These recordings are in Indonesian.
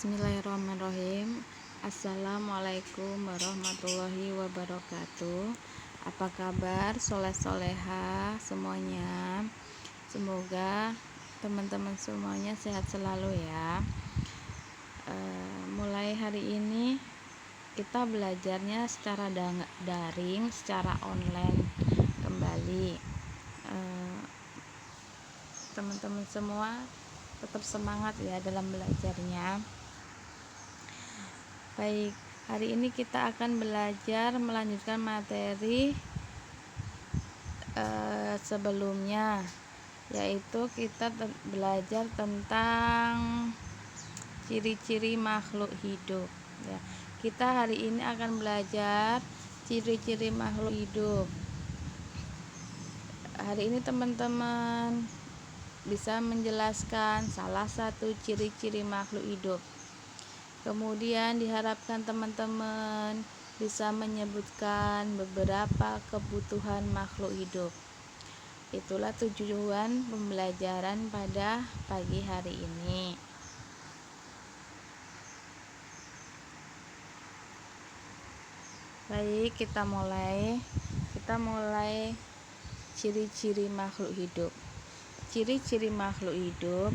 Bismillahirrahmanirrahim. Assalamualaikum warahmatullahi wabarakatuh. Apa kabar soleh-soleha semuanya? Semoga teman-teman semuanya sehat selalu ya. Mulai hari ini kita belajarnya secara daring, secara online kembali. Teman-teman semua tetap semangat ya dalam belajarnya. Baik, hari ini kita akan belajar melanjutkan materi sebelumnya, yaitu kita belajar tentang ciri-ciri makhluk hidup ya. Kita hari ini akan belajar ciri-ciri makhluk hidup. Hari ini teman-teman bisa menjelaskan salah satu ciri-ciri makhluk hidup. Kemudian diharapkan teman-teman bisa menyebutkan beberapa kebutuhan makhluk hidup. Itulah tujuan pembelajaran pada pagi hari ini. Baik, kita mulai ciri-ciri makhluk hidup. Ciri-ciri makhluk hidup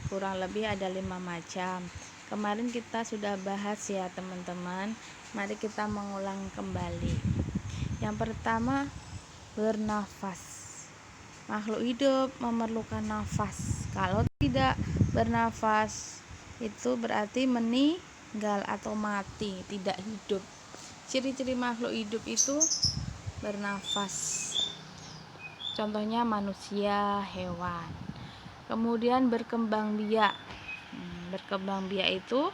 kurang lebih ada 5 macam. Kemarin kita sudah bahas ya teman-teman. Mari kita mengulang kembali. Yang pertama, bernafas. Makhluk hidup memerlukan nafas. Kalau tidak bernafas, itu berarti meninggal atau mati, tidak hidup. Ciri-ciri makhluk hidup itu bernafas. Contohnya manusia, hewan. Kemudian berkembang biak. Berkembang biak itu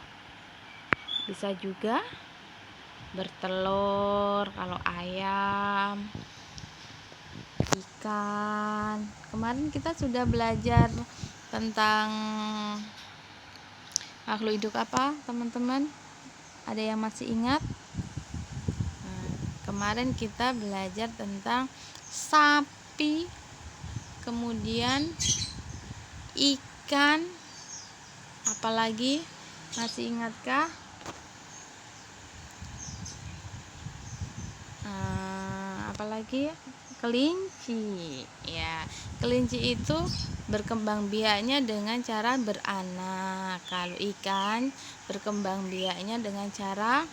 bisa juga bertelur, kalau ayam, ikan. Kemarin kita sudah belajar tentang makhluk hidup apa, teman-teman? Ada yang masih ingat? Kemarin kita belajar tentang sapi, kemudian ikan, apalagi masih ingatkah? Apalagi kelinci ya. Kelinci itu berkembang biaknya dengan cara beranak. Kalau ikan berkembang biaknya dengan cara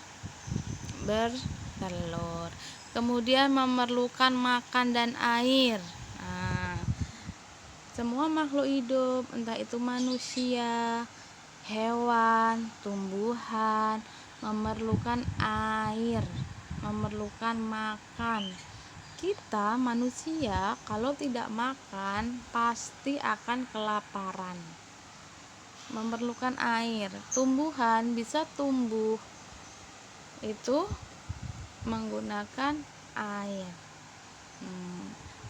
bertelur. Kemudian memerlukan makan dan air. Semua makhluk hidup, entah itu manusia, hewan, tumbuhan, memerlukan air, memerlukan makan. Kita manusia kalau tidak makan pasti akan kelaparan. Memerlukan air. Tumbuhan bisa tumbuh itu menggunakan air.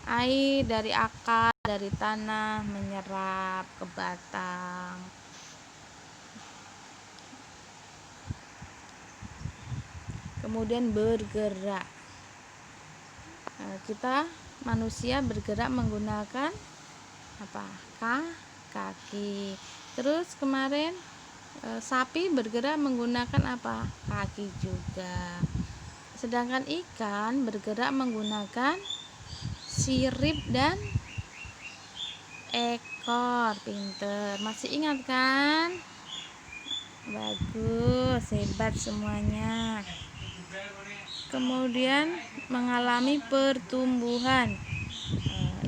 Air dari akar, dari tanah menyerap ke batang. Kemudian bergerak. Kita manusia bergerak menggunakan apa? Kaki. Terus kemarin sapi bergerak menggunakan apa? Kaki juga. Sedangkan ikan bergerak menggunakan sirip dan ekor. Pinter. Masih ingat kan? Bagus, hebat semuanya. Kemudian mengalami pertumbuhan.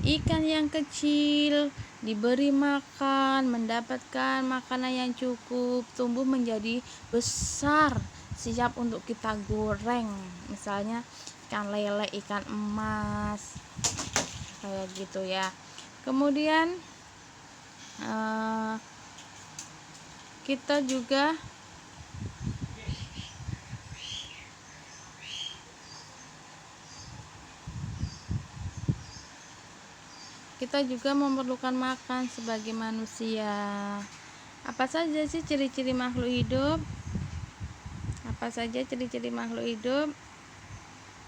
Ikan yang kecil diberi makan, mendapatkan makanan yang cukup, tumbuh menjadi besar, siap untuk kita goreng. Misalnya ikan lele, ikan emas, kayak gitu ya. Kemudian kita juga memerlukan makan sebagai manusia. Apa saja sih ciri-ciri makhluk hidup? Apa saja ciri-ciri makhluk hidup?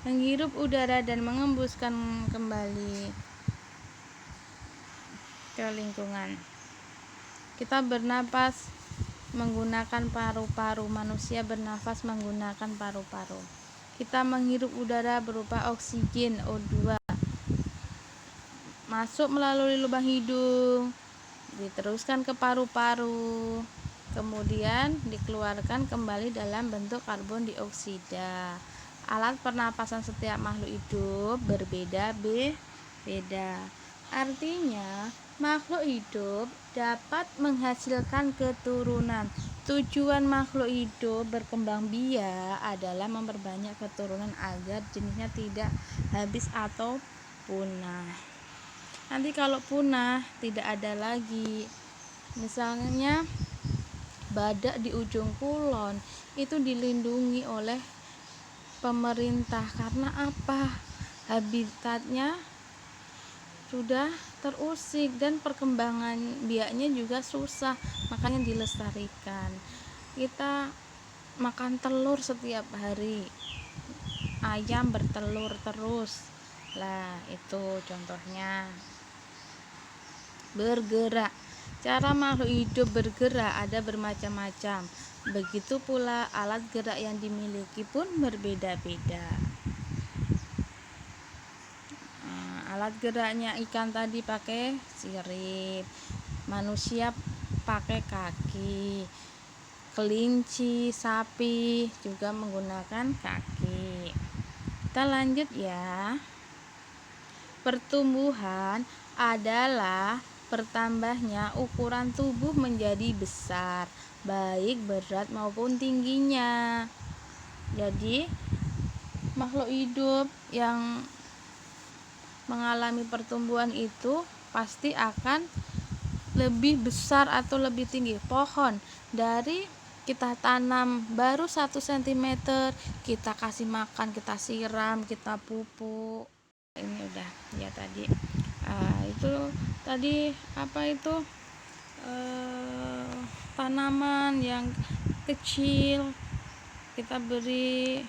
Menghirup udara dan mengembuskan kembali ke lingkungan. Kita bernapas menggunakan paru-paru. Manusia bernafas menggunakan paru-paru. Kita menghirup udara berupa oksigen O2, masuk melalui lubang hidung, diteruskan ke paru-paru, kemudian dikeluarkan kembali dalam bentuk karbon dioksida. Alat pernapasan setiap makhluk hidup berbeda-beda. Artinya, makhluk hidup dapat menghasilkan keturunan. Tujuan makhluk hidup berkembang biak adalah memperbanyak keturunan agar jenisnya tidak habis atau punah. Nanti kalau punah tidak ada lagi. Misalnya badak di ujung kulon itu dilindungi oleh pemerintah karena apa? Habitatnya sudah terusik dan perkembangan biaknya juga susah, makanya dilestarikan. Kita makan telur setiap hari, ayam bertelur terus lah, itu contohnya. Bergerak, cara makhluk hidup bergerak ada bermacam-macam, begitu pula alat gerak yang dimiliki pun berbeda-beda. Alat geraknya ikan tadi pakai sirip, manusia pakai kaki, kelinci, sapi juga menggunakan kaki. Kita lanjut ya. Pertumbuhan adalah bertambahnya ukuran tubuh menjadi besar, baik berat maupun tingginya. Jadi makhluk hidup yang mengalami pertumbuhan itu pasti akan lebih besar atau lebih tinggi. Pohon dari kita tanam baru 1 cm, kita kasih makan, kita siram, kita pupuk. Ini udah ya tadi. Itu tadi apa itu? Tanaman yang kecil kita beri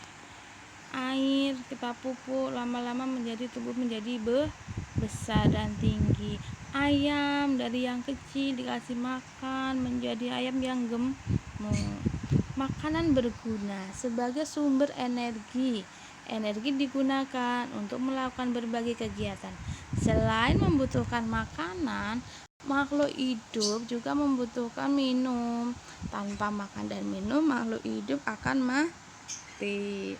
air, kita pupuk, lama-lama menjadi tubuh menjadi besar dan tinggi. Ayam dari yang kecil dikasih makan menjadi ayam yang gemuk. Makanan berguna sebagai sumber energi. Energi digunakan untuk melakukan berbagai kegiatan. Selain membutuhkan makanan, makhluk hidup juga membutuhkan minum. Tanpa makan dan minum, makhluk hidup akan mati.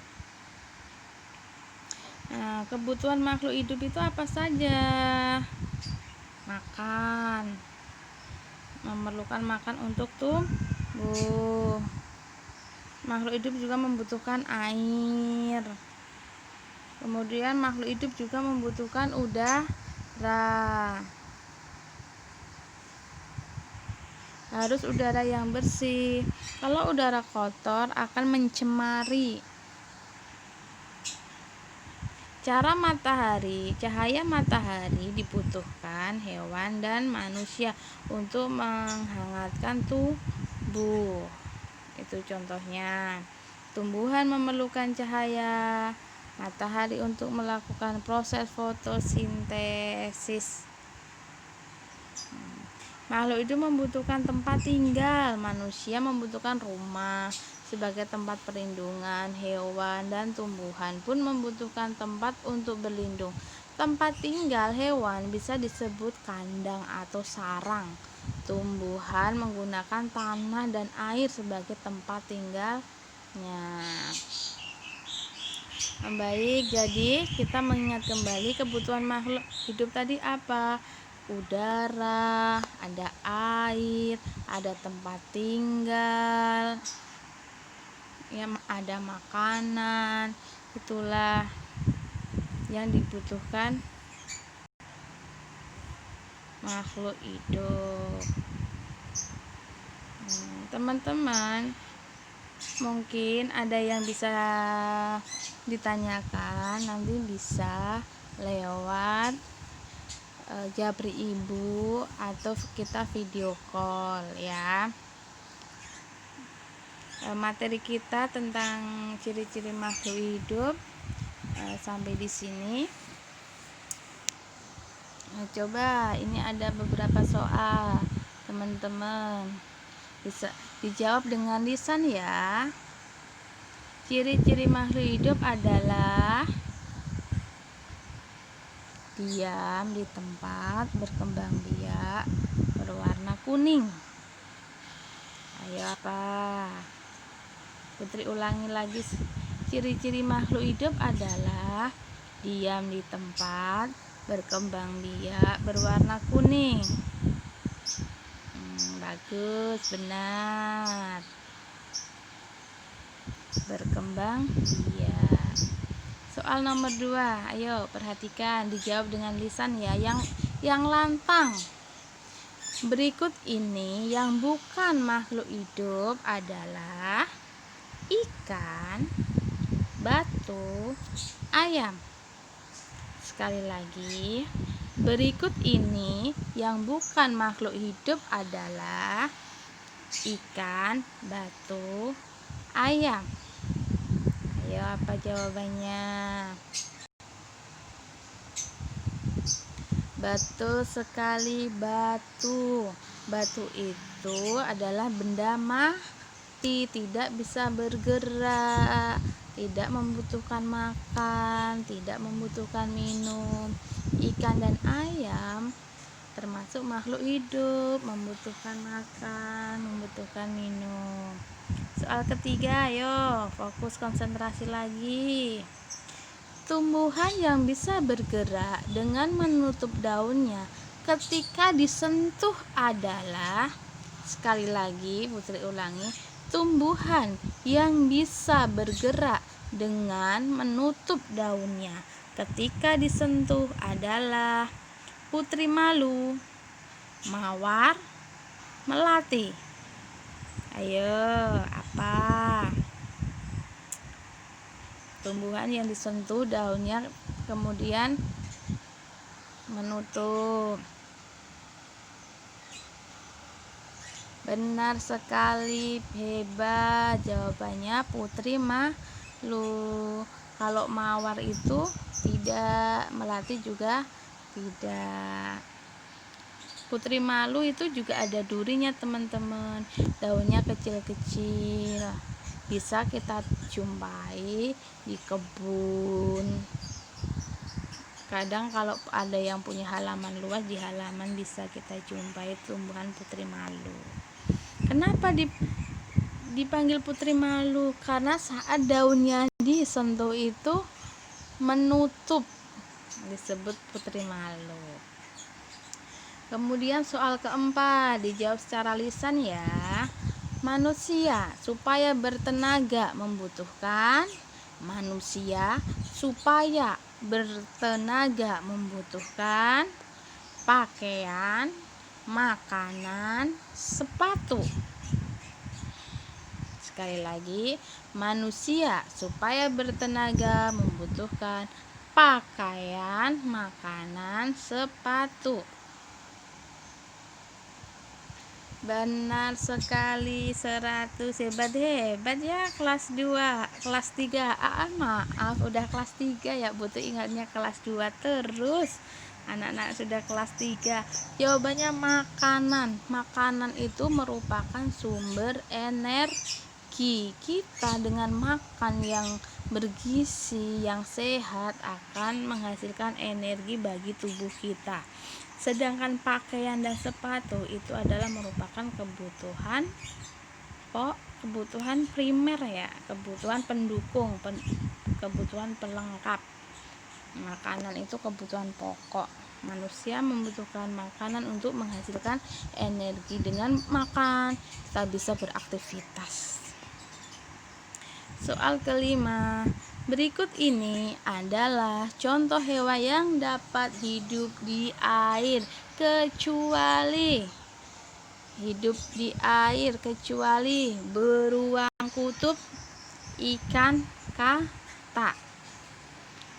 Nah, kebutuhan makhluk hidup itu apa saja? Makan, memerlukan makan untuk tumbuh. Makhluk hidup juga membutuhkan air. Kemudian makhluk hidup juga membutuhkan udara. Harus udara yang bersih. Kalau udara kotor akan mencemari. Cahaya matahari dibutuhkan hewan dan manusia untuk menghangatkan tubuh. Itu contohnya. Tumbuhan memerlukan cahaya matahari untuk melakukan proses fotosintesis. Makhluk hidup membutuhkan tempat tinggal. Manusia membutuhkan rumah sebagai tempat perlindungan. Hewan dan tumbuhan pun membutuhkan tempat untuk berlindung. Tempat tinggal hewan bisa disebut kandang atau sarang. Tumbuhan menggunakan tanah dan air sebagai tempat tinggalnya. Baik, jadi kita mengingat kembali kebutuhan makhluk hidup tadi apa? Udara, ada air, ada tempat tinggal, ya, ada makanan. Itulah yang dibutuhkan makhluk hidup. Teman-teman, mungkin ada yang bisa ditanyakan, nanti bisa lewat Japri Ibu atau kita video call ya. Materi kita tentang ciri-ciri makhluk hidup sampai di sini. Coba ini ada beberapa soal, teman-teman bisa Dijawab dengan lisan ya. Ciri-ciri makhluk hidup adalah diam di tempat, berkembang biak, berwarna kuning. Ayo apa? Putri ulangi lagi. Ciri-ciri makhluk hidup adalah diam di tempat, berkembang biak, berwarna kuning. Bagus, benar. Berkembang biak. Soal nomor 2, ayo perhatikan, dijawab dengan lisan ya, yang lantang. Berikut ini yang bukan makhluk hidup adalah ikan, batu, ayam. Sekali lagi, berikut ini yang bukan makhluk hidup adalah ikan, batu, ayam. Ayo, apa jawabannya? Betul sekali, batu. Batu itu adalah benda mati, tidak bisa bergerak, tidak membutuhkan makan, tidak membutuhkan minum. Ikan dan ayam termasuk makhluk hidup, membutuhkan makan, membutuhkan minum. Soal ketiga, ayo fokus konsentrasi lagi. Tumbuhan yang bisa bergerak dengan menutup daunnya ketika disentuh adalah, sekali lagi Putri ulangi, tumbuhan yang bisa bergerak dengan menutup daunnya ketika disentuh adalah putri malu, mawar, melati. Ayo, apa? Tumbuhan yang disentuh daunnya kemudian menutup. Benar sekali, hebat. Jawabannya putri malu. Kalau mawar itu tidak, melati juga tidak. Putri malu itu juga ada durinya teman-teman. Daunnya kecil-kecil. Bisa kita jumpai di kebun. Kadang kalau ada yang punya halaman luas, di halaman bisa kita jumpai tumbuhan putri malu. Kenapa dipanggil putri malu? Karena saat daunnya disentuh itu menutup, disebut putri malu. Kemudian soal keempat, dijawab secara lisan ya. Manusia supaya bertenaga membutuhkan, manusia supaya bertenaga membutuhkan pakaian, makanan, sepatu. Sekali lagi, manusia supaya bertenaga membutuhkan pakaian, makanan, sepatu. Benar sekali, 100. Hebat ya kelas 2, kelas 3. Maaf udah kelas 3 ya, butuh ingatnya kelas 2 terus. Anak-anak sudah kelas 3. Jawabannya makanan. Makanan itu merupakan sumber energi. Kita dengan makan yang bergizi, yang sehat akan menghasilkan energi bagi tubuh kita. Sedangkan pakaian dan sepatu itu adalah merupakan kebutuhan primer ya, kebutuhan pendukung, kebutuhan pelengkap. Makanan itu kebutuhan pokok. Manusia membutuhkan makanan untuk menghasilkan energi. Dengan makan kita bisa beraktivitas. Soal kelima, berikut ini adalah contoh hewan yang dapat hidup di air kecuali beruang kutub, ikan kata.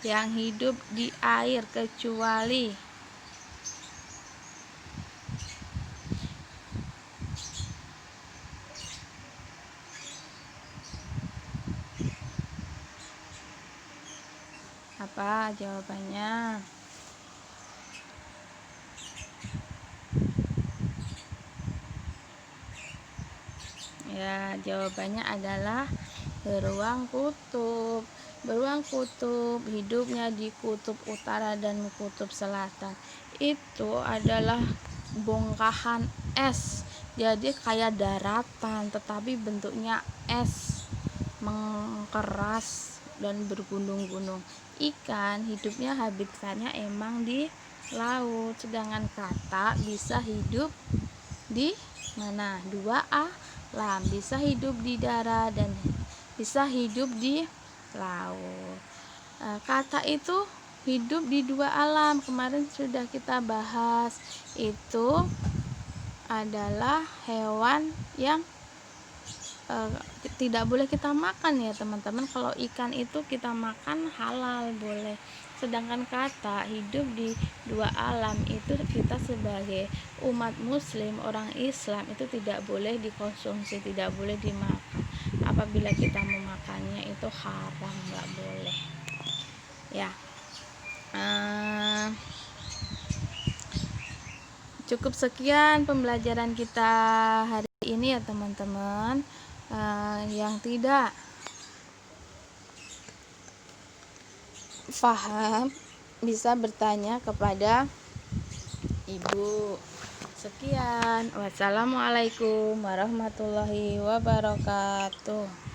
Yang hidup di air kecuali apa jawabannya? Ya, jawabannya adalah beruang kutub. Beruang kutub hidupnya di kutub utara dan kutub selatan. Itu adalah bongkahan es. Jadi kayak daratan, tetapi bentuknya es, mengkeras dan bergunung-gunung. Ikan hidupnya habitatnya emang di laut, sedangkan kata bisa hidup di mana? Dua alam, bisa hidup di darat dan bisa hidup di laut. Kata itu hidup di dua alam, kemarin sudah kita bahas. Itu adalah hewan yang tidak boleh kita makan ya teman-teman. Kalau ikan itu kita makan halal boleh, sedangkan kata hidup di dua alam itu kita sebagai umat muslim, orang Islam, itu tidak boleh dikonsumsi, tidak boleh dimakan. Apabila kita memakannya itu haram, nggak boleh ya. Cukup sekian pembelajaran kita hari ini ya teman-teman. Yang tidak paham bisa bertanya kepada ibu. Sekian, wassalamualaikum warahmatullahi wabarakatuh.